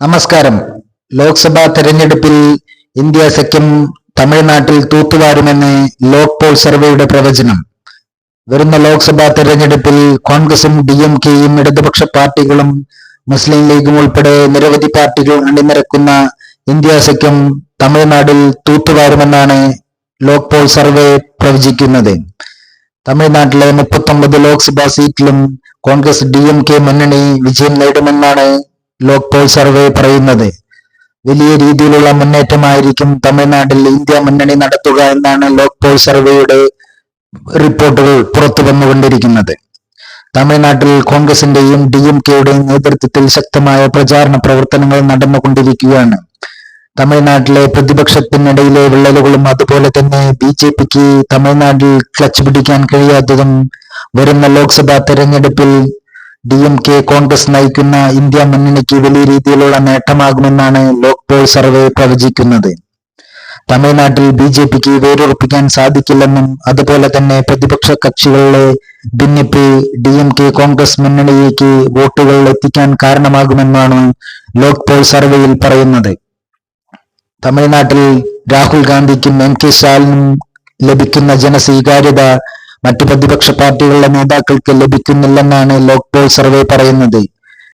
നമസ്കാരം. ലോക്സഭാ തെരഞ്ഞെടുപ്പിൽ ഇന്ത്യ സഖ്യം തമിഴ്നാട്ടിൽ തൂത്തുവാരുമെന്ന് ലോക് പോൾ സർവേയുടെ പ്രവചനം. വരുന്ന ലോക്സഭാ തെരഞ്ഞെടുപ്പിൽ കോൺഗ്രസും DMKയും ഇടതുപക്ഷ പാർട്ടികളും മുസ്ലിം ലീഗും ഉൾപ്പെടെ നിരവധി പാർട്ടികൾ അണിനിരക്കുന്ന ഇന്ത്യ സഖ്യം തമിഴ്നാട്ടിൽ തൂത്തുവാരുമെന്നാണ് ലോക് പോൾ സർവേ പ്രവചിക്കുന്നത്. തമിഴ്നാട്ടിലെ 39 ലോക്സഭാ സീറ്റിലും കോൺഗ്രസ് DMK മുന്നണി വിജയം നേടുമെന്നാണ് ലോക് പോൾ സർവേ പറയുന്നത്. വലിയ രീതിയിലുള്ള മുന്നേറ്റമായിരിക്കും തമിഴ്നാട്ടിൽ ഇന്ത്യ മുന്നണി നടത്തുക എന്നാണ് ലോക് പോൾ സർവേയുടെ റിപ്പോർട്ടുകൾ പുറത്തു വന്നുകൊണ്ടിരിക്കുന്നത്. തമിഴ്നാട്ടിൽ കോൺഗ്രസിന്റെയും DMKയുടെയും നേതൃത്വത്തിൽ ശക്തമായ പ്രചാരണ പ്രവർത്തനങ്ങൾ നടന്നുകൊണ്ടിരിക്കുകയാണ്. തമിഴ്നാട്ടിലെ പ്രതിപക്ഷത്തിനിടയിലെ വിള്ളലുകളും അതുപോലെ തന്നെ BJPക്ക് തമിഴ്നാട്ടിൽ ക്ലച്ച് പിടിക്കാൻ കഴിയാത്തതും വരുന്ന ലോക്സഭാ തെരഞ്ഞെടുപ്പിൽ DMK കോൺഗ്രസ് നയിക്കുന്ന ഇന്ത്യ മുന്നണിക്ക് വലിയ രീതിയിലുള്ള നേട്ടമാകുമെന്നാണ് ലോക് പോൾ സർവേ പ്രവചിക്കുന്നത്. തമിഴ്നാട്ടിൽ BJPക്ക് വേരുറപ്പിക്കാൻ സാധിക്കില്ലെന്നും അതുപോലെ തന്നെ പ്രതിപക്ഷ കക്ഷികളിലെ ഭിന്നിപ്പ് DMK കോൺഗ്രസ് മുന്നണിയിലേക്ക് വോട്ടുകൾ എത്തിക്കാൻ കാരണമാകുമെന്നാണ് ലോക് പോൾ സർവേയിൽ പറയുന്നത്. തമിഴ്നാട്ടിൽ രാഹുൽ ഗാന്ധിക്കും MK സ്റ്റാലിനും ലഭിക്കുന്ന ജനസ്വീകാര്യത മറ്റു പ്രതിപക്ഷ പാർട്ടികളുടെ നേതാക്കൾക്ക് ലഭിക്കുന്നില്ലെന്നാണ് ലോക് പോൾ സർവേ പറയുന്നത്.